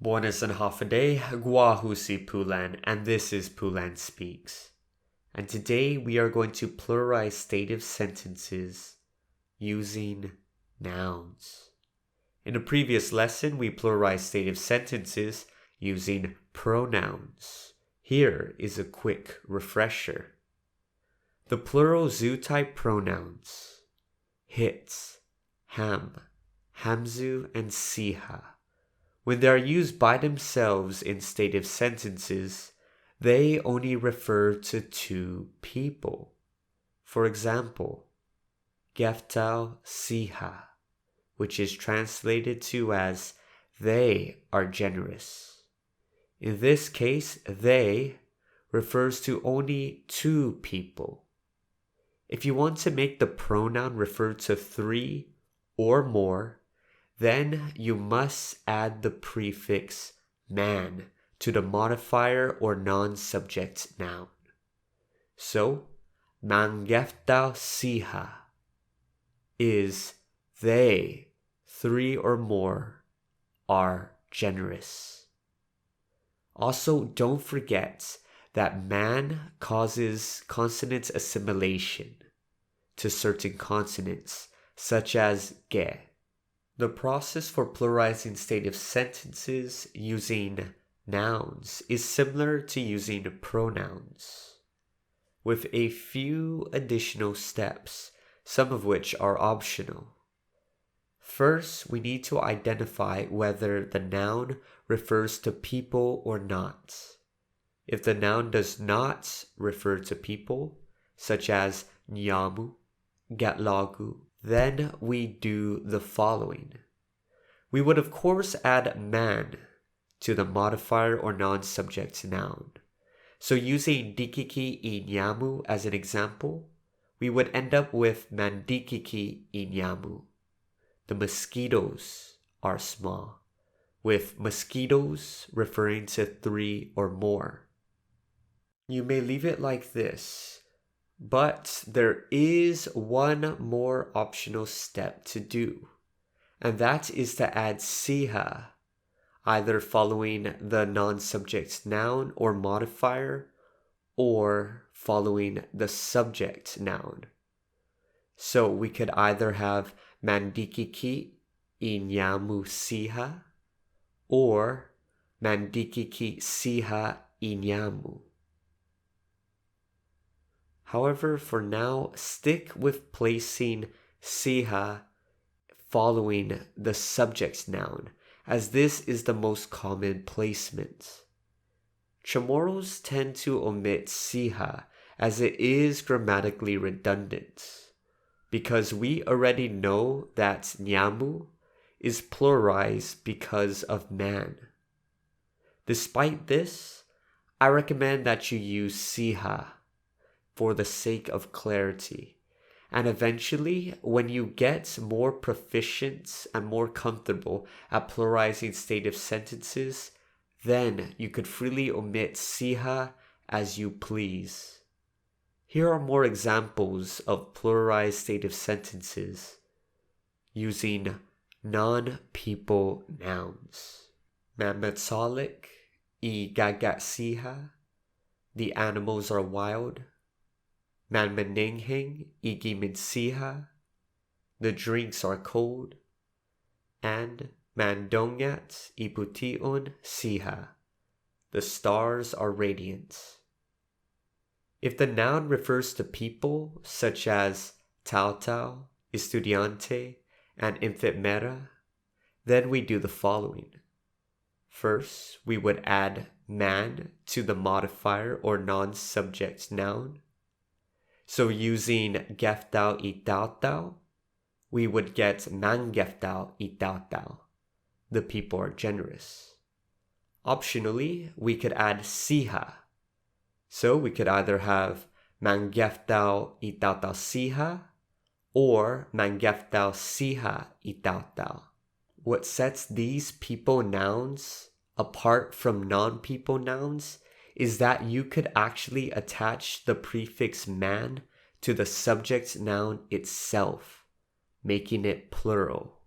Buenas and half a day, Guahusi Pulan, and this is PulanSpeaks. And today we are going to pluralize stative sentences using nouns. In a previous lesson, we pluralized stative sentences using pronouns. Here is a quick refresher. The plural zoo-type pronouns, hits, ham, hamzu, and siha. When they are used by themselves in stative sentences, they only refer to two people. For example, geftau siha, which is translated to as they are generous. In this case, they refers to only two people. If you want to make the pronoun refer to three or more, then you must add the prefix man to the modifier or non-subject noun. So, mangeftau siha is they, three or more, are generous. Also, don't forget that man causes consonant assimilation to certain consonants, such as ge. The process for pluralizing stative sentences using nouns is similar to using pronouns, with a few additional steps, some of which are optional. First, we need to identify whether the noun refers to people or not. If the noun does not refer to people, such as nyamu, gatlagu, then we do the following. We would of course add man to the modifier or non-subject noun. So using dikiki I nyamu as an example, we would end up with mandikiki I nyamu. The mosquitoes are small, with mosquitoes referring to three or more. You may leave it like this, but there is one more optional step to do, and that is to add siha, either following the non-subject noun or modifier, or following the subject noun. So we could either have mandikiki I nyamu siha, or mandikiki siha I nyamu. However, for now, stick with placing siha following the subject noun, as this is the most common placement. Chamorros tend to omit siha as it is grammatically redundant, because we already know that nyamu is pluralized because of man. Despite this, I recommend that you use siha for the sake of clarity. And eventually, when you get more proficient and more comfortable at pluralizing stative sentences, then you could freely omit siha as you please. Here are more examples of pluralized stative sentences using non-people nouns. Mamatsalik I gagat siha, the animals are wild. Manmaninghing igimin siha, the drinks are cold. And mandongat ipution siha, the stars are radiant. If the noun refers to people, such as tautau, estudiante, and infirmera, then we do the following. First, we would add man to the modifier or non-subject noun. So using geftau I tautau, we would get mangeftau I tautau. The people are generous. Optionally, we could add siha. So we could either have mangeftau I tautau siha or mangeftau siha I tautau. What sets these people nouns apart from non-people nouns is that you could actually attach the prefix man to the subject noun itself, making it plural.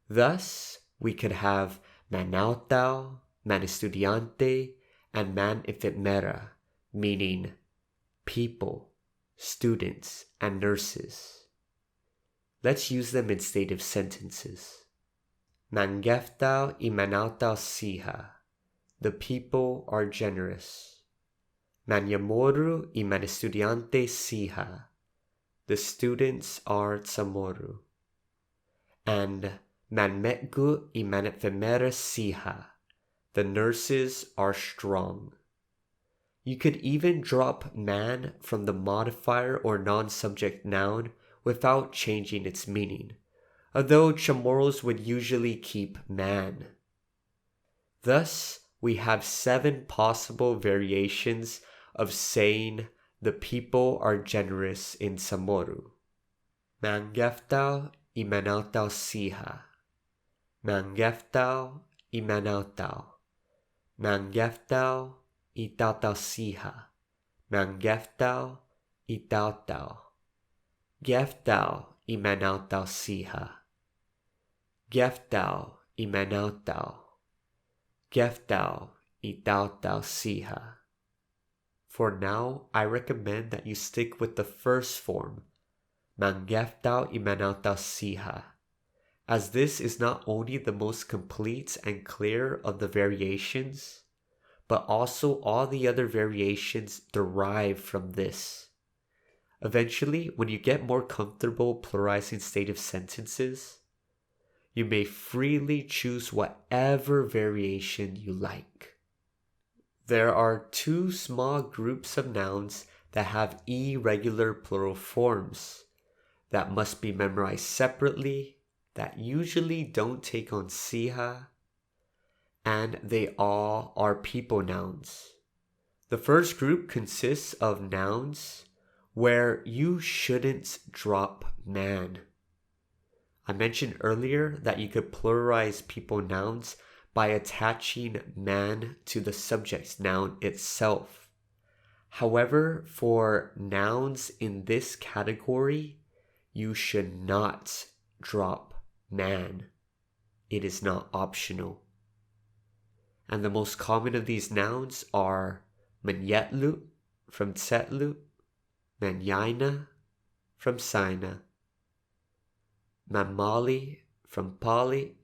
Thus, we could have Manautal, man estudiante, and man efemera, meaning people, students, and nurses. Let's use them in stative sentences. Mangeftau y manautal siha. The people are generous. Manyamoru y man estudiante siha. The students are Chamorro. And manmetgu y man efemera siha. The nurses are strong. You could even drop man from the modifier or non-subject noun without changing its meaning, although Chamorros would usually keep man. Thus, we have 7 possible variations of saying the people are generous in Chamorro. Mangeftau y manautal siha. Mangeftau y manautal. Mangeftau y tautal siha. Mangeftau y tautal. Geftau y manautal siha. Geftau y manautal. Geftau y tautal siha. For now, I recommend that you stick with the first form, mangeftau y manautal siha, as this is not only the most complete and clear of the variations, but also all the other variations derive from this. Eventually, when you get more comfortable pluralizing stative sentences, you may freely choose whatever variation you like. There are 2 small groups of nouns that have irregular plural forms that must be memorized separately, that usually don't take on siha, and they all are people nouns. The first group consists of nouns where you shouldn't drop man. I mentioned earlier that you could pluralize people nouns by attaching man to the subject noun itself. However, for nouns in this category, you should not drop man. It is not optional. And the most common of these nouns are manyetlu from tsetlu, manyaina from sina, mamali from pali,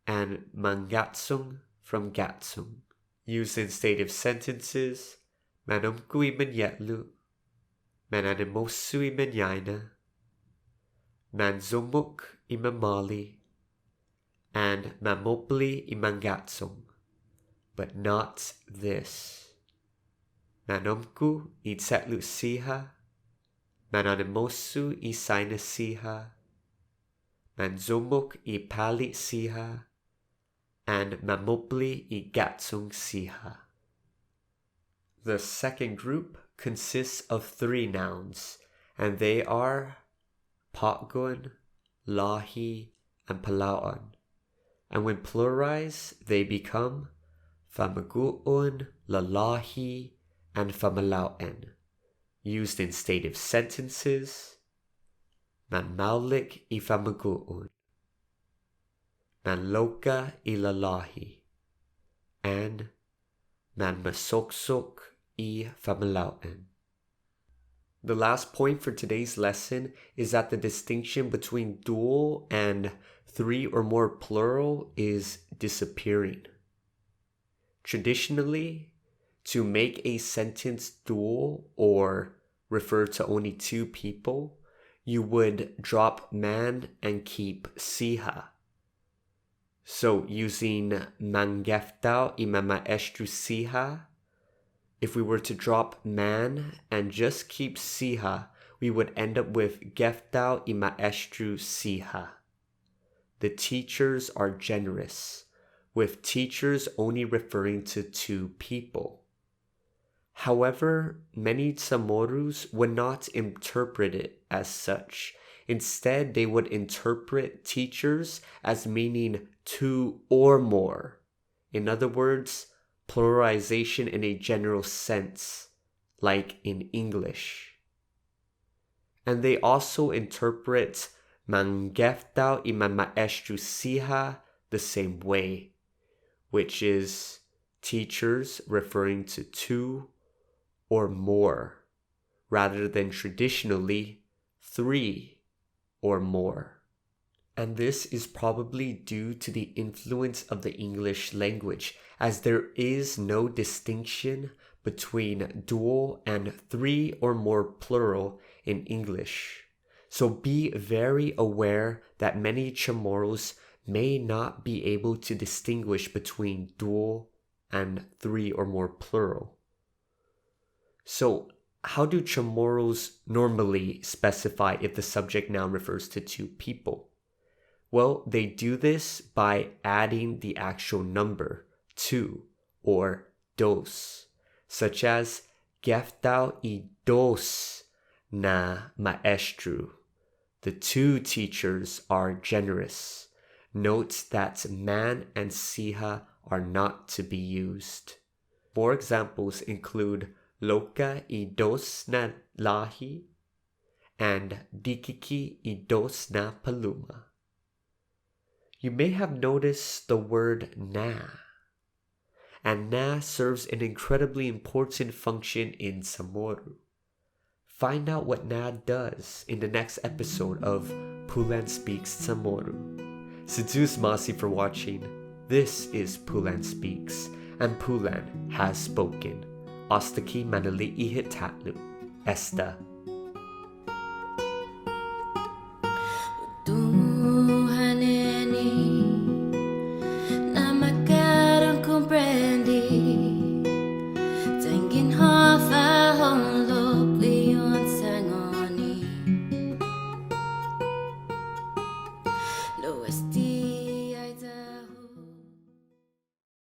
and mangatsung from gatsung. Used in stative sentences, Manåmko y manyetlu, mananimosu y manyaina, manzumuk y mamali, and mamopli y mangatsung, but not this. Manåmko y tsetlu siha, mananimosu y sina siha, manzumuk y pali siha, and mamopli y gatsung siha. The second group consists of 3 nouns, and they are potgun, lahi, and palauan. And when pluralized, they become famaguun, lalahi, and famalauan. Used in stative sentences, manmaulik y famaguun, manloka y lalahi, and manmasoksok y famalauan. The last point for today's lesson is that the distinction between dual and 3 or more plural is disappearing. Traditionally, to make a sentence dual or refer to only 2 people, you would drop man and keep siha. So using mangeftau y mamaestru siha, if we were to drop man and just keep siha, we would end up with geftau y maestru siha. The teachers are generous, with teachers only referring to 2 people. However, many Chamorros would not interpret it as such. Instead, they would interpret teachers as meaning 2 or more. In other words, pluralization in a general sense, like in English. And they also interpret mangeftau y mamaestru siha the same way. which is teachers referring to two or more, rather than traditionally three or more. And this is probably due to the influence of the English language, as there is no distinction between dual and three or more plural in English. So be very aware that many Chamorros may not be able to distinguish between dual and three or more plural. So how do Chamorros normally specify if the subject noun refers to two people? Well, they do this by adding the actual number, two, or dos, such as Geftaw y dos na maestro. The two teachers are generous. Note that man and siha are not to be used. More examples include Loka y dos na lahi and Dikiki y dos na paluma. You may have noticed the word na. And na serves an incredibly important function in Chamorro. Find out what na does in the next episode of PulanSpeaks Chamorro. Sedus Masi for watching. This is PulanSpeaks, and Pulan has spoken. Ostaki manali'i hitatlu. Esta